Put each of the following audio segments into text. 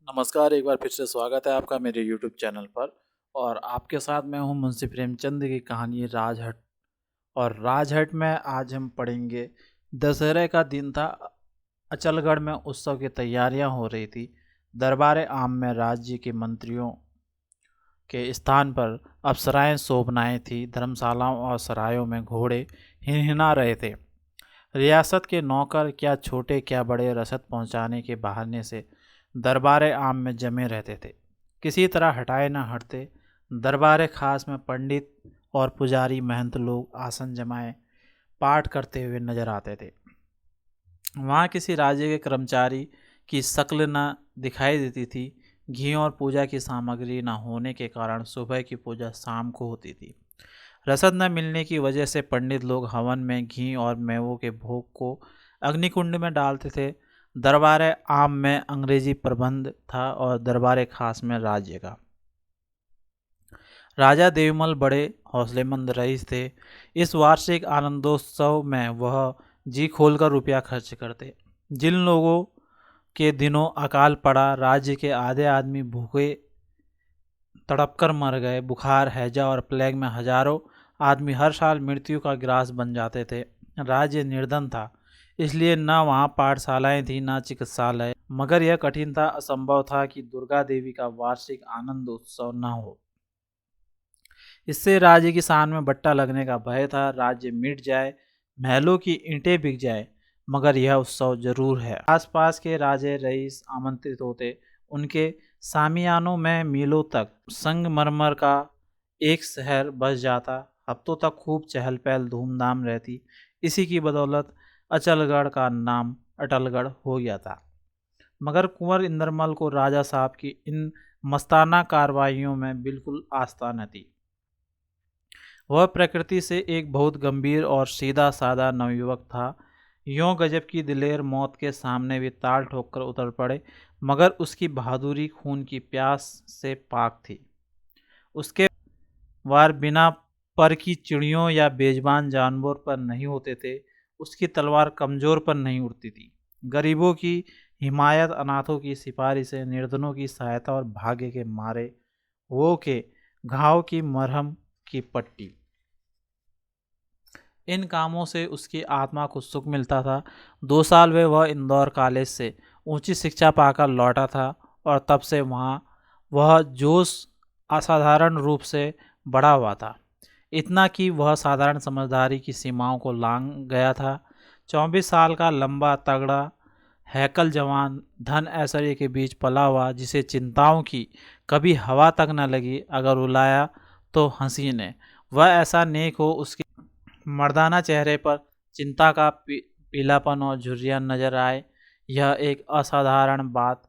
नमस्कार, एक बार फिर से स्वागत है आपका मेरे यूट्यूब चैनल पर। और आपके साथ मैं हूं मुंशी प्रेमचंद की कहानी राजहट। और राजहट में आज हम पढ़ेंगे। दशहरे का दिन था। अचलगढ़ में उत्सव की तैयारियां हो रही थी। दरबार आम में राज्य के मंत्रियों के स्थान पर अप्सराएं शोभनाएं थी। धर्मशालाओं और सरायों में घोड़े हिनहिना रहे थे। रियासत के नौकर क्या छोटे क्या बड़े रसद पहुंचाने के बहाने से दरबार आम में जमे रहते थे। किसी तरह हटाए न हटते। दरबार खास में पंडित और पुजारी महंत लोग आसन जमाए पाठ करते हुए नजर आते थे। वहाँ किसी राज्य के कर्मचारी की शक्ल न दिखाई देती थी। घी और पूजा की सामग्री न होने के कारण सुबह की पूजा शाम को होती थी। रसद न मिलने की वजह से पंडित लोग हवन में घी और मेवों के भोग को अग्निकुंड में डालते थे। दरबार आम में अंग्रेजी प्रबंध था और दरबार खास में राज्य का। राजा देवमल बड़े हौसलेमंद रईस थे। इस वार्षिक आनंदोत्सव में वह जी खोलकर रुपया खर्च करते। जिन लोगों के दिनों अकाल पड़ा, राज्य के आधे आदमी भूखे तड़पकर मर गए। बुखार, हैजा और प्लेग में हजारों आदमी हर साल मृत्यु का ग्रास बन जाते थे। राज्य निर्धन था, इसलिए न वहाँ पाठशालाएं थी न चिकित्सालय। मगर यह कठिन था, असंभव था कि दुर्गा देवी का वार्षिक आनंद उत्सव न हो। इससे राज्य की शान में बट्टा लगने का भय था। राज्य मिट जाए, महलों की ईंटें बिक जाए, मगर यह उत्सव जरूर है। आसपास के राजे रईस आमंत्रित होते। उनके सामियानों में मीलों तक संगमरमर का एक शहर बस जाता। हफ्तों तक खूब चहल पहल धूमधाम रहती। इसी की बदौलत अचलगढ़ का नाम अटलगढ़ हो गया था। मगर कुंवर इंदरमल को राजा साहब की इन मस्ताना कार्रवाइयों में बिल्कुल आस्था न थी। वह प्रकृति से एक बहुत गंभीर और सीधा साधा नवयुवक था। यों गजब की दिलेर मौत के सामने भी ताल ठोककर उतर पड़े, मगर उसकी बहादुरी खून की प्यास से पाक थी। उसके वार बिना पर की चिड़ियों या बेजबान जानवर पर नहीं होते थे। उसकी तलवार कमजोर पर नहीं उड़ती थी। गरीबों की हिमायत, अनाथों की सिफारिशें, निर्धनों की सहायता और भाग्य के मारे वो के घाव की मरहम की पट्टी, इन कामों से उसकी आत्मा को सुख मिलता था। 2 साल में वह इंदौर कॉलेज से ऊंची शिक्षा पाकर लौटा था और तब से वहाँ वह जोश असाधारण रूप से बढ़ा हुआ था। इतना कि वह साधारण समझदारी की सीमाओं को लांघ गया था। 24 साल का लंबा तगड़ा हैकल जवान, धन ऐश्वर्य के बीच पला हुआ, जिसे चिंताओं की कभी हवा तक न लगी। अगर रुलाया तो हंसी ने। वह ऐसा नेक हो, उसके मर्दाना चेहरे पर चिंता का पीलापन और झुर्रियां नजर आए, यह एक असाधारण बात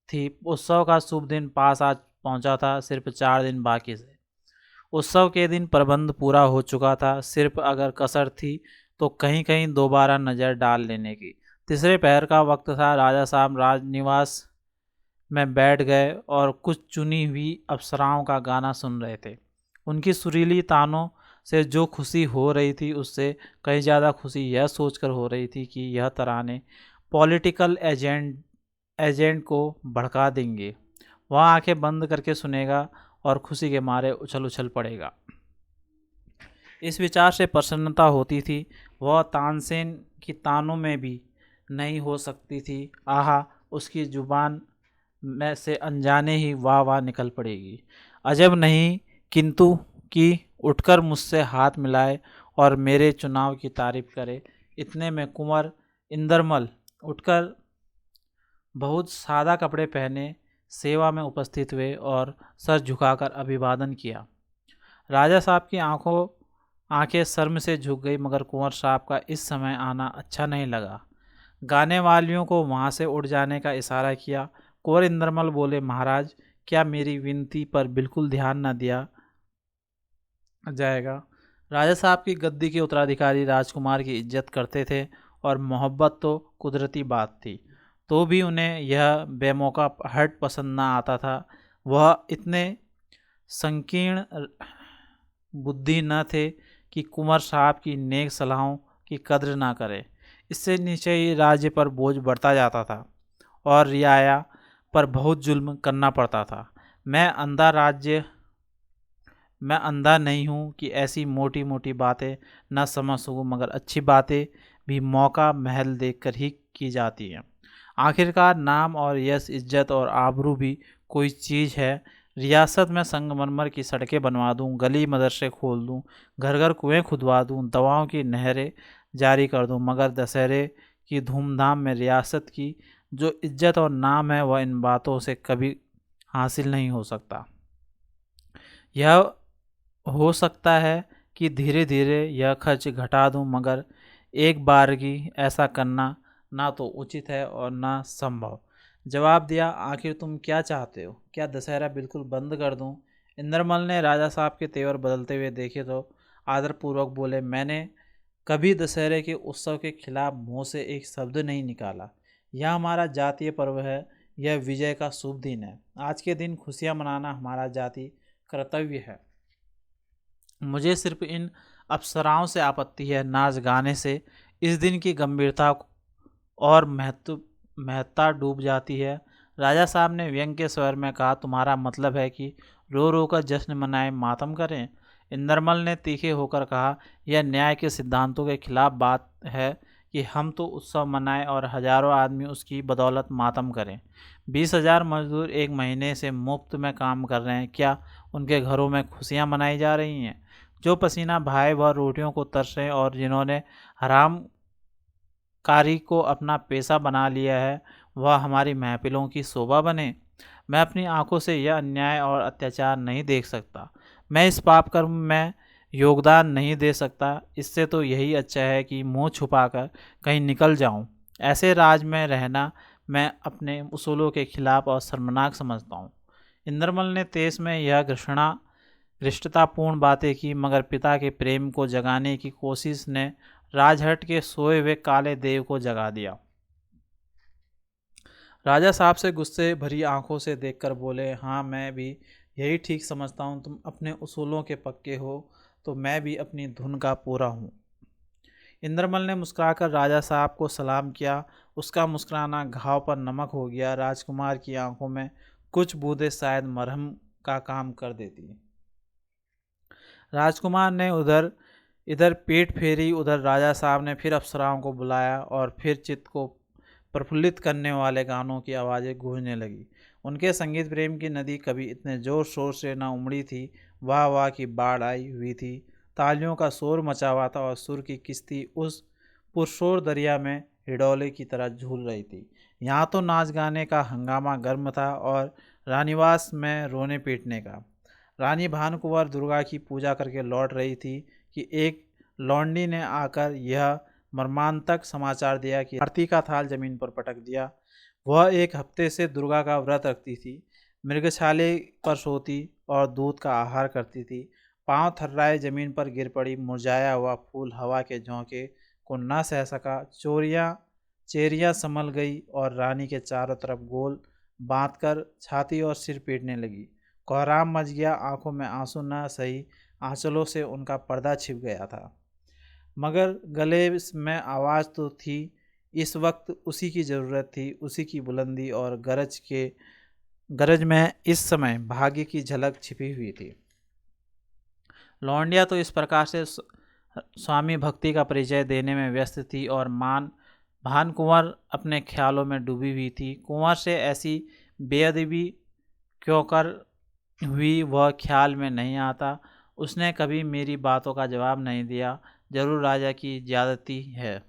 थी। उत्सव का शुभ दिन पास आ पहुंचा था। सिर्फ 4 दिन बाकी थे। उत्सव के दिन प्रबंध पूरा हो चुका था। सिर्फ अगर कसर थी तो कहीं कहीं दोबारा नजर डाल लेने की। तीसरे पहर का वक्त था। राजा साहब राजनिवास में बैठ गए और कुछ चुनी हुई अप्सराओं का गाना सुन रहे थे। उनकी सुरीली तानों से जो खुशी हो रही थी, उससे कहीं ज़्यादा खुशी यह सोचकर हो रही थी कि यह तराने पॉलिटिकल एजेंट को भड़का देंगे। वह आंखें बंद करके सुनेगा और खुशी के मारे उछल उछल पड़ेगा। इस विचार से प्रसन्नता होती थी। वह तानसेन की तानों में भी नहीं हो सकती थी। आहा, उसकी जुबान में से अनजाने ही वाह वाह निकल पड़ेगी। अजब नहीं किंतु कि उठकर मुझसे हाथ मिलाए और मेरे चुनाव की तारीफ करे। इतने में कुंवर इंदरमल उठकर बहुत सादा कपड़े पहने सेवा में उपस्थित हुए और सर झुकाकर अभिवादन किया। राजा साहब की आंखें शर्म से झुक गई, मगर कुंवर साहब का इस समय आना अच्छा नहीं लगा। गाने वालियों को वहां से उठ जाने का इशारा किया। कुंवर इंदरमल बोले, महाराज, क्या मेरी विनती पर बिल्कुल ध्यान न दिया जाएगा? राजा साहब की गद्दी के उत्तराधिकारी राजकुमार की इज्जत करते थे और मोहब्बत तो कुदरती बात थी, तो भी उन्हें यह बेमौका हट पसंद ना आता था। वह इतने संकीर्ण बुद्धि न थे कि कुंवर साहब की नेक सलाहों की कद्र ना करे। इससे नीचे ही राज्य पर बोझ बढ़ता जाता था और रियाया पर बहुत जुल्म करना पड़ता था। मैं अंधा नहीं हूँ कि ऐसी मोटी मोटी बातें न समझ सकूँ, मगर अच्छी बातें भी मौका महल देखकर ही की जाती हैं। आखिरकार नाम और यश, इज्जत और आबरू भी कोई चीज़ है। रियासत में संगमरमर की सड़कें बनवा दूँ, गली मदरसे खोल दूँ, घर घर कुएं खुदवा दूँ, दवाओं की नहरें जारी कर दूँ, मगर दशहरे की धूमधाम में रियासत की जो इज्जत और नाम है वह इन बातों से कभी हासिल नहीं हो सकता। यह हो सकता है कि धीरे धीरे यह खर्च घटा दूं, मगर एक बारगी ऐसा करना ना तो उचित है और ना संभव। जवाब दिया, आखिर तुम क्या चाहते हो? क्या दशहरा बिल्कुल बंद कर दूं? इंद्रमल ने राजा साहब के तेवर बदलते हुए देखे तो आदरपूर्वक बोले, मैंने कभी दशहरे के उत्सव के खिलाफ मुंह से एक शब्द नहीं निकाला। यह हमारा जातीय पर्व है, यह विजय का शुभ दिन है। आज के दिन खुशियां मनाना हमारा जातीय कर्तव्य है। मुझे सिर्फ इन अप्सराओं से आपत्ति है, नाच गाने से इस दिन की गंभीरता और महत्ता डूब जाती है। राजा साहब ने व्यंग के स्वर में कहा, तुम्हारा मतलब है कि रो रो कर जश्न मनाएं, मातम करें? इंद्रमल ने तीखे होकर कहा, यह न्याय के सिद्धांतों के खिलाफ बात है कि हम तो उत्सव मनाएं और हजारों आदमी उसकी बदौलत मातम करें। 20,000 मजदूर एक महीने से मुफ्त में काम कर रहे हैं, क्या उनके घरों में खुशियां मनाई जा रही हैं? जो पसीना भाई व रोटियों को तरसे और जिन्होंने हराम कारी को अपना पेशा बना लिया है, वह हमारी महफिलों की शोभा बने? मैं अपनी आंखों से यह अन्याय और अत्याचार नहीं देख सकता। मैं इस पाप कर्म में योगदान नहीं दे सकता। इससे तो यही अच्छा है कि मुंह छुपाकर कहीं निकल जाऊं। ऐसे राज में रहना मैं अपने उसूलों के खिलाफ और शर्मनाक समझता हूँ। इंद्रमल ने तेज में यह घृष्टतापूर्ण बातें की, मगर पिता के प्रेम को जगाने की कोशिश ने राजहट के सोए हुए काले देव को जगा दिया। राजा साहब से गुस्से भरी आंखों से देखकर बोले, हाँ मैं भी यही ठीक समझता हूँ। तुम अपने उसूलों के पक्के हो तो मैं भी अपनी धुन का पूरा हूँ। इंद्रमल ने मुस्कुराकर राजा साहब को सलाम किया। उसका मुस्कुराना घाव पर नमक हो गया। राजकुमार की आंखों में कुछ बूंदें शायद मरहम का काम कर देती। राजकुमार ने इधर पीठ फेरी, उधर राजा साहब ने फिर अप्सराओं को बुलाया और फिर चित्त को प्रफुल्लित करने वाले गानों की आवाज़ें गूंजने लगी। उनके संगीत प्रेम की नदी कभी इतने जोर शोर से न उमड़ी थी। वाह वाह की बाढ़ आई हुई थी। तालियों का शोर मचा हुआ था और सुर की किश्ती उस पुरशोर दरिया में हिडौले की तरह झूल रही थी। यहाँ तो नाच गाने का हंगामा गर्म था और रानीवास में रोने पीटने का। रानी भानुकुंवर दुर्गा की पूजा करके लौट रही थी कि एक लौंडी ने आकर यह मर्मांतक समाचार दिया कि आरती का थाल जमीन पर पटक दिया। वह एक हफ्ते से दुर्गा का व्रत रखती थी, मृगशाले पर सोती और दूध का आहार करती थी। पांव थर्राए जमीन पर गिर पड़ी। मुरझाया हुआ फूल हवा के झोंके को न सह सका। चेरियां संभल गई और रानी के चारों तरफ गोल बांधकर छाती और सिर पीटने लगी। कोहराम मच गया। आंखों में आंसू न सही आंचलों से उनका पर्दा छिप गया था, मगर गले में आवाज़ तो थी। इस वक्त उसी की ज़रूरत थी, उसी की बुलंदी और गरज में इस समय भाग्य की झलक छिपी हुई थी। लौंडिया तो इस प्रकार से स्वामी भक्ति का परिचय देने में व्यस्त थी और भानकुंवर अपने ख्यालों में डूबी हुई थी। कुंवर से ऐसी बेअदबी क्यों कर हुई वह ख्याल में नहीं आता। उसने कभी मेरी बातों का जवाब नहीं दिया। जरूर राजा की ज्यादती है।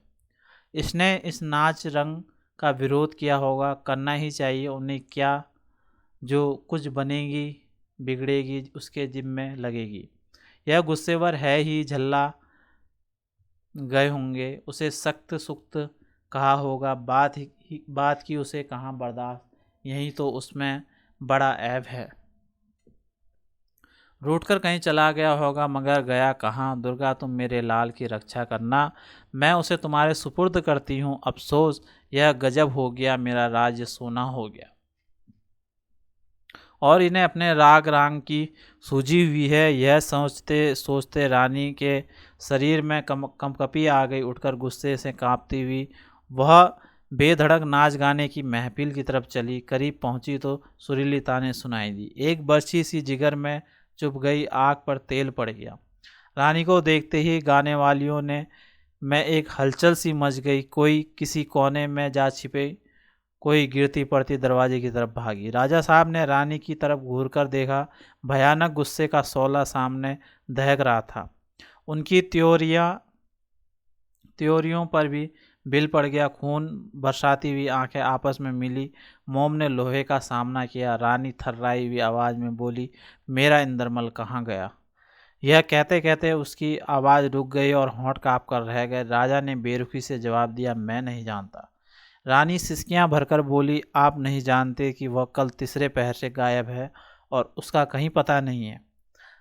इसने इस नाच रंग का विरोध किया होगा। करना ही चाहिए उन्हें, क्या जो कुछ बनेगी बिगड़ेगी उसके जिम्मे लगेगी। यह गुस्सेवर है ही, झल्ला गए होंगे, उसे सख्त सुख्त कहा होगा। बात की उसे कहाँ बर्दाश्त, यही तो उसमें बड़ा ऐब है। रूठकर कहीं चला गया होगा, मगर गया कहाँ। दुर्गा तुम मेरे लाल की रक्षा करना, मैं उसे तुम्हारे सुपुर्द करती हूँ। अफसोस यह गजब हो गया, मेरा राज्य सोना हो गया। और इन्हें अपने राग राग की सूझी हुई है। यह सोचते सोचते रानी के शरीर में कंपकपी आ गई। उठकर गुस्से से कांपती हुई वह बेधड़क नाच गाने की महफिल की तरफ चली। करीब पहुंची तो सुरीली ताने सुनाई दी। एक बर्छी सी जिगर में चुभ गई, आग पर तेल पड़ गया। रानी को देखते ही गाने वालियों ने में एक हलचल सी मच गई। कोई किसी कोने में जा छिपे, कोई गिरती पड़ती दरवाजे की तरफ भागी। राजा साहब ने रानी की तरफ घूरकर देखा। भयानक गुस्से का शोला सामने दहक रहा था। उनकी त्योरियों पर भी बिल पड़ गया। खून बरसाती हुई आंखें आपस में मिली। मोम ने लोहे का सामना किया। रानी थर्राई हुई आवाज़ में बोली, मेरा इंद्रमल कहाँ गया? यह कहते कहते उसकी आवाज़ रुक गई और होंठ काँप कर रह गए। राजा ने बेरुखी से जवाब दिया, मैं नहीं जानता। रानी सिसकियां भरकर बोली, आप नहीं जानते कि वह कल तीसरे पहर से गायब है और उसका कहीं पता नहीं है।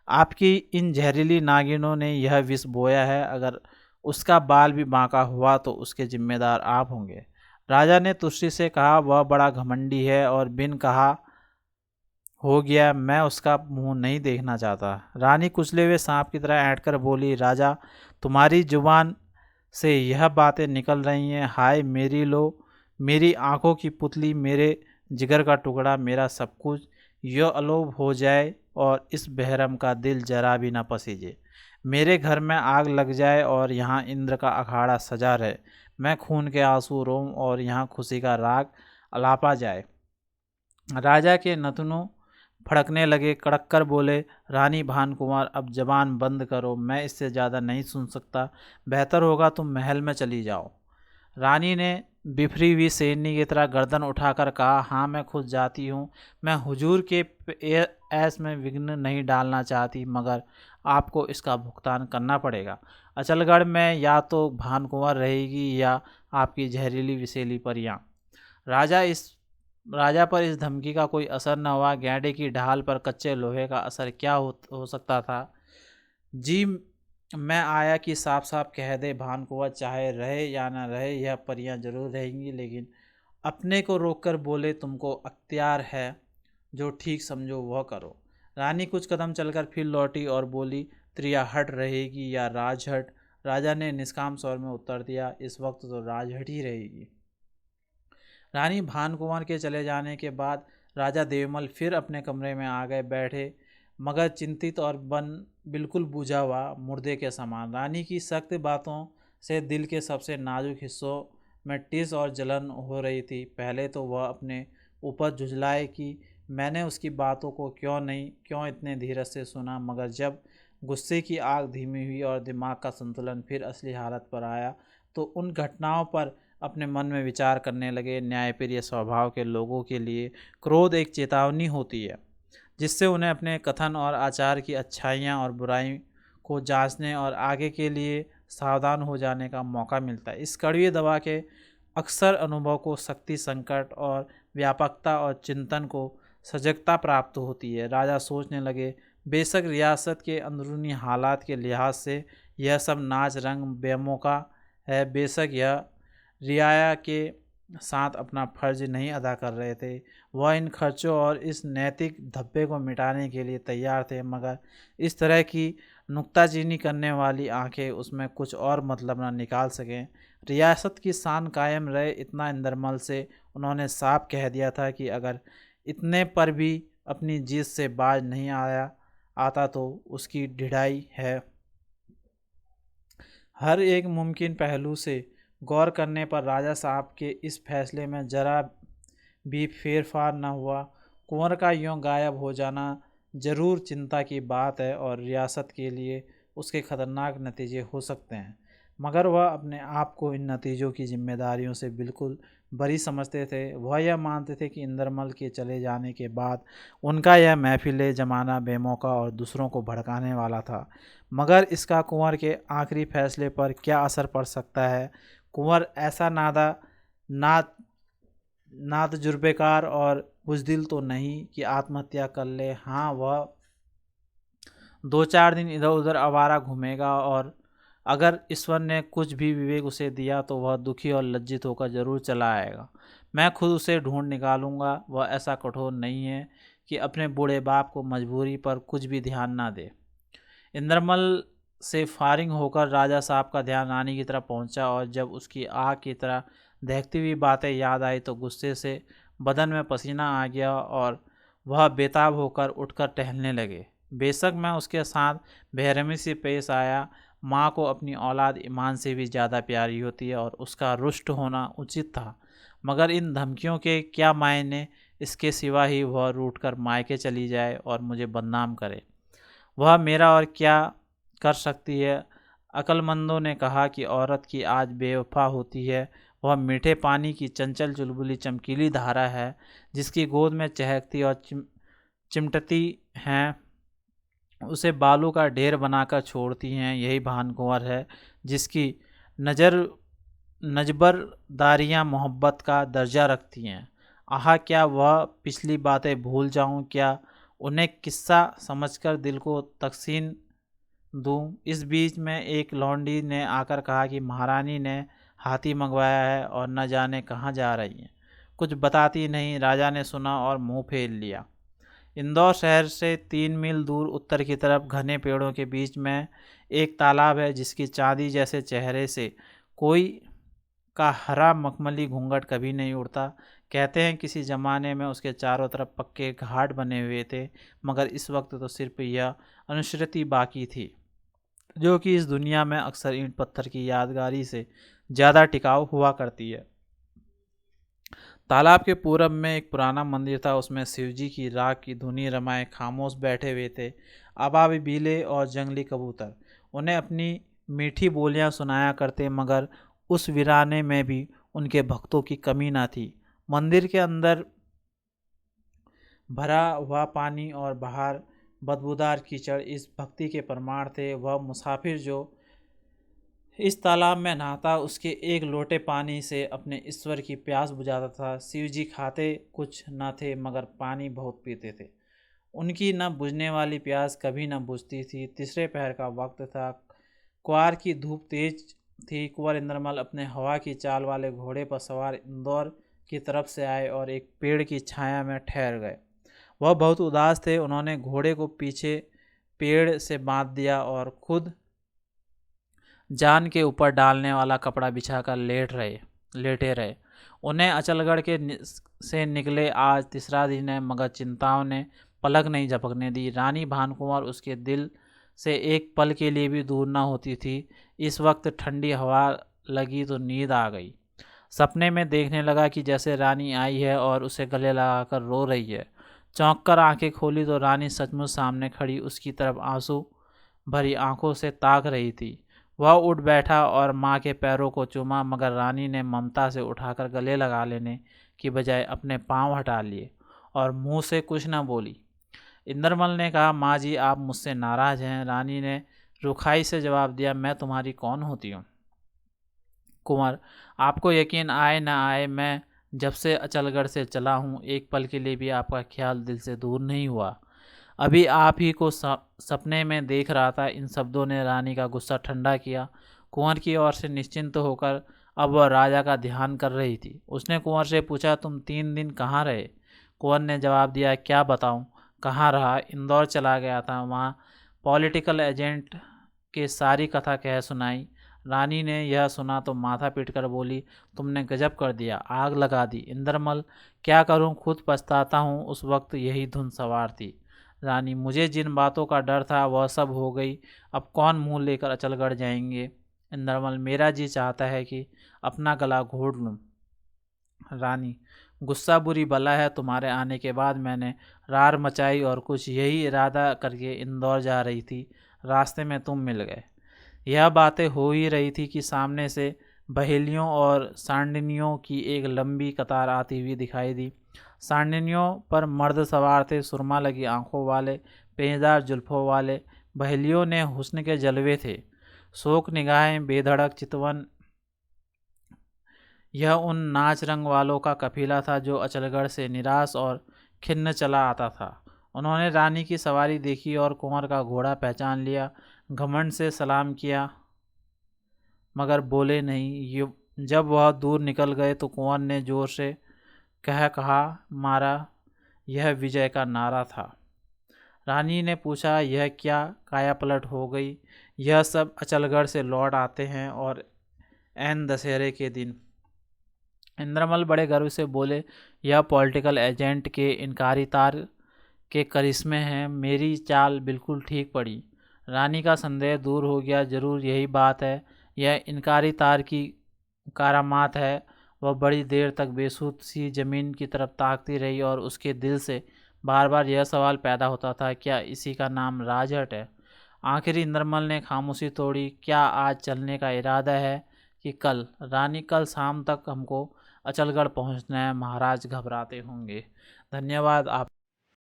आपकी इन जहरीली नागिनों ने यह विष बोया है। अगर उसका बाल भी बांका हुआ तो उसके जिम्मेदार आप होंगे। राजा ने तुष्टि से कहा, वह बड़ा घमंडी है और बिन कहा हो गया। मैं उसका मुंह नहीं देखना चाहता। रानी कुचले हुए सांप की तरह ऐंठ कर बोली, राजा तुम्हारी जुबान से यह बातें निकल रही हैं। हाय मेरी लो, मेरी आंखों की पुतली, मेरे जिगर का टुकड़ा, मेरा सब कुछ यह अलोप हो जाए और इस बेहरम का दिल जरा भी न पसीजे। मेरे घर में आग लग जाए और यहाँ इंद्र का अखाड़ा सजा रहे। मैं खून के आंसू रोऊं और यहाँ खुशी का राग अलापा जाए। राजा के नथुनों फड़कने लगे। कड़क कर बोले, रानी भानकुमार अब जबान बंद करो, मैं इससे ज़्यादा नहीं सुन सकता। बेहतर होगा तुम महल में चली जाओ। रानी ने बिफरी हुई शेरनी की तरह गर्दन उठाकर कहा, हाँ मैं खुद जाती हूँ। मैं हुजूर के ऐश में विघ्न नहीं डालना चाहती, मगर आपको इसका भुगतान करना पड़ेगा। अचलगढ़ में या तो भानकुंवर रहेगी या आपकी जहरीली विषैली परियां। राजा पर इस धमकी का कोई असर न हुआ। गैंडे की ढाल पर कच्चे लोहे का असर क्या हो सकता था। जी मैं आया कि साफ साफ कह दे, भानकुंवर चाहे रहे या ना रहे, यह परियां जरूर रहेंगी। लेकिन अपने को रोककर बोले, तुमको अख्तियार है, जो ठीक समझो वह करो। रानी कुछ कदम चलकर फिर लौटी और बोली, त्रियाहट रहेगी या राजहट? राजा ने निष्काम स्वर में उत्तर दिया, इस वक्त तो राजहट ही रहेगी। रानी भानकुंवर के चले जाने के बाद राजा देवमल फिर अपने कमरे में आ गए बैठे, मगर चिंतित और बन बिल्कुल बुझा हुआ मुर्दे के समान। रानी की सख्त बातों से दिल के सबसे नाजुक हिस्सों में टिस और जलन हो रही थी। पहले तो वह अपने ऊपर झुंझलाए कि मैंने उसकी बातों को क्यों इतने धीरज से सुना, मगर जब गुस्से की आग धीमी हुई और दिमाग का संतुलन फिर असली हालत पर आया तो उन घटनाओं पर अपने मन में विचार करने लगे। न्यायप्रिय स्वभाव के लोगों के लिए क्रोध एक चेतावनी होती है, जिससे उन्हें अपने कथन और आचार की अच्छाइयाँ और बुराई को जांचने और आगे के लिए सावधान हो जाने का मौका मिलता है। इस कड़वी दवा के अक्सर अनुभव को शक्ति, संकट और व्यापकता और चिंतन को सजगता प्राप्त होती है। राजा सोचने लगे, बेशक रियासत के अंदरूनी हालात के लिहाज से यह सब नाच रंग बेमौका है, बेशक यह रियाया के साथ अपना फर्ज नहीं अदा कर रहे थे। वह इन खर्चों और इस नैतिक धब्बे को मिटाने के लिए तैयार थे, मगर इस तरह की नुक्ताचीनी करने वाली आंखें उसमें कुछ और मतलब न निकाल सकें। रियासत की शान कायम रहे, इतना इंद्रमल से उन्होंने साफ कह दिया था कि अगर इतने पर भी अपनी जीत से बाज नहीं आता तो उसकी ढिठाई है। हर एक मुमकिन पहलू से गौर करने पर राजा साहब के इस फैसले में जरा भी फेरफार न हुआ। कुंवर का यूं गायब हो जाना जरूर चिंता की बात है और रियासत के लिए उसके खतरनाक नतीजे हो सकते हैं, मगर वह अपने आप को इन नतीजों की जिम्मेदारियों से बिल्कुल बरी समझते थे। वह यह मानते थे कि इंद्रमल के चले जाने के बाद उनका यह महफिल जमाना बेमौका और दूसरों को भड़काने वाला था, मगर इसका कुंवर के आखिरी फैसले पर क्या असर पड़ सकता है। कुंवर ऐसा ना तजुर्बेकार और बुज़दिल तो नहीं कि आत्महत्या कर ले। हाँ, वह 2-4 दिन इधर उधर आवारा घूमेगा और अगर ईश्वर ने कुछ भी विवेक उसे दिया तो वह दुखी और लज्जित होकर जरूर चला आएगा। मैं खुद उसे ढूंढ निकालूंगा। वह ऐसा कठोर नहीं है कि अपने बूढ़े बाप को मजबूरी पर कुछ भी ध्यान ना दे। इंद्रमल से फारिग होकर राजा साहब का ध्यान रानी की तरफ पहुंचा, और जब उसकी आग की तरह दहकती हुई बातें याद आई तो गुस्से से बदन में पसीना आ गया और वह बेताब होकर उठकर टहलने लगे। बेशक मैं उसके साथ बेरहमी से पेश आया। माँ को अपनी औलाद ईमान से भी ज़्यादा प्यारी होती है और उसका रुष्ट होना उचित था, मगर इन धमकियों के क्या मायने, इसके सिवा ही वह रूठकर मायके चली जाए और मुझे बदनाम करे। वह मेरा और क्या कर सकती है। अक्लमंदों ने कहा कि औरत की आज बेवफा होती है। वह मीठे पानी की चंचल चुलबुली चमकीली धारा है, जिसकी गोद में चहकती और चिमटती हैं, उसे बालू का ढेर बनाकर छोड़ती हैं। यही भानकुंवर है जिसकी नजबरदारियाँ मोहब्बत का दर्जा रखती हैं। आह, क्या वह पिछली बातें भूल जाऊं, क्या उन्हें किस्सा समझकर दिल को तस्कीन दूं। इस बीच में एक लौंडी ने आकर कहा कि महारानी ने हाथी मंगवाया है और न जाने कहाँ जा रही हैं, कुछ बताती नहीं। राजा ने सुना और मुंह फेर लिया। इंदौर शहर से 3 मील दूर उत्तर की तरफ घने पेड़ों के बीच में एक तालाब है, जिसकी चांदी जैसे चेहरे से कोई का हरा मखमली घूंघट कभी नहीं उड़ता। कहते हैं किसी ज़माने में उसके चारों तरफ पक्के घाट बने हुए थे, मगर इस वक्त तो सिर्फ यह अनुश्रुति बाकी थी, जो कि इस दुनिया में अक्सर ईंट पत्थर की यादगारी से ज़्यादा टिकाऊ हुआ करती है। तालाब के पूरब में एक पुराना मंदिर था। उसमें शिवजी की राख की धुनी रमाए खामोश बैठे हुए थे आबाबीले और जंगली कबूतर। उन्हें अपनी मीठी बोलियां सुनाया करते, मगर उस वीराने में भी उनके भक्तों की कमी ना थी। मंदिर के अंदर भरा हुआ पानी और बाहर बदबूदार कीचड़ इस भक्ति के प्रमाण थे। वह मुसाफिर जो इस तालाब में नहाता, उसके एक लोटे पानी से अपने ईश्वर की प्यास बुझाता था। शिव जी खाते कुछ न थे, मगर पानी बहुत पीते थे। उनकी न बुझने वाली प्यास कभी न बुझती थी। तीसरे पहर का वक्त था। कुआर की धूप तेज थी। कुंवर इंद्रमल अपने हवा की चाल वाले घोड़े पर सवार इंदौर की तरफ से आए और एक पेड़ की छाया में ठहर गए। वह बहुत उदास थे। उन्होंने घोड़े को पीछे पेड़ से बांध दिया और खुद जान के ऊपर डालने वाला कपड़ा बिछाकर लेटे रहे। उन्हें अचलगढ़ से निकले आज तीसरा दिन है, मगर चिंताओं ने पलक नहीं झपकने दी। रानी भानकुंवर उसके दिल से एक पल के लिए भी दूर ना होती थी। इस वक्त ठंडी हवा लगी तो नींद आ गई। सपने में देखने लगा कि जैसे रानी आई है और उसे गले लगाकर रो रही है। चौंक कर आंखें खोली तो रानी सचमुच सामने खड़ी उसकी तरफ आंसू भरी आंखों से ताक रही थी। वह उठ बैठा और माँ के पैरों को चूमा, मगर रानी ने ममता से उठाकर गले लगा लेने की बजाय अपने पांव हटा लिए और मुंह से कुछ न बोली। इंद्रमल ने कहा, माँ जी आप मुझसे नाराज़ हैं। रानी ने रुखाई से जवाब दिया, मैं तुम्हारी कौन होती हूँ। कुंवर, आपको यकीन आए न आए, मैं जब से अचलगढ़ से चला हूँ एक पल के लिए भी आपका ख्याल दिल से दूर नहीं हुआ। अभी आप ही को सपने में देख रहा था। इन शब्दों ने रानी का गुस्सा ठंडा किया। कुंवर की ओर से निश्चिंत होकर अब वह राजा का ध्यान कर रही थी। उसने कुंवर से पूछा, तुम 3 दिन कहाँ रहे। कुंवर ने जवाब दिया, क्या बताऊँ, कहाँ रहा, इंदौर चला गया था। वहाँ पॉलिटिकल एजेंट के सारी कथा कह सुनाई। रानी ने यह सुना तो माथा पीट कर बोली, तुमने गजब कर दिया, आग लगा दी। इंद्रमल, क्या करूं, खुद पछताता हूं। उस वक्त यही धुन सवार थी। रानी, मुझे जिन बातों का डर था वह सब हो गई। अब कौन मुंह लेकर अचलगढ़ जाएंगे। इंद्रमल, मेरा जी चाहता है कि अपना गला घोट लूं। रानी, गुस्सा बुरी बला है। तुम्हारे आने के बाद मैंने रार मचाई और कुछ यही इरादा करके इंदौर जा रही थी। रास्ते में तुम मिल गए। यह बातें हो ही रही थी कि सामने से बहेलियों और सांडनियों की एक लंबी कतार आती हुई दिखाई दी। सांडनियों पर मर्द सवार थे, सुरमा लगी आंखों वाले, पेचदार जुल्फों वाले। बहेलियों ने हुस्न के जलवे थे, शोक निगाहें, बेधड़क चितवन। यह उन नाच रंग वालों का कफीला था जो अचलगढ़ से निराश और खिन्न चला आता था। उन्होंने रानी की सवारी देखी और कुंवर का घोड़ा पहचान लिया। घमंड से सलाम किया, मगर बोले नहीं। जब वह दूर निकल गए तो कुंवर ने जोर से कहा मारा, यह विजय का नारा था। रानी ने पूछा, यह क्या कायापलट हो गई? यह सब अचलगढ़ से लौट आते हैं और ऐन दशहरे के दिन। इंद्रमल बड़े गर्व से बोले, यह पॉलिटिकल एजेंट के इनकारी तार के करिश्मे हैं। मेरी चाल बिल्कुल ठीक पड़ी। रानी का संदेह दूर हो गया। जरूर यही बात है, यह इनकारी तार की करामात है। वह बड़ी देर तक बेसुध सी जमीन की तरफ ताकती रही और उसके दिल से बार बार यह सवाल पैदा होता था, क्या इसी का नाम राजहट है? आखिर इंद्रमल ने खामोशी तोड़ी, क्या आज चलने का इरादा है कि कल? रानी, कल शाम तक हमको अचलगढ़ पहुंचना है। महाराज घबराते होंगे। धन्यवाद। आप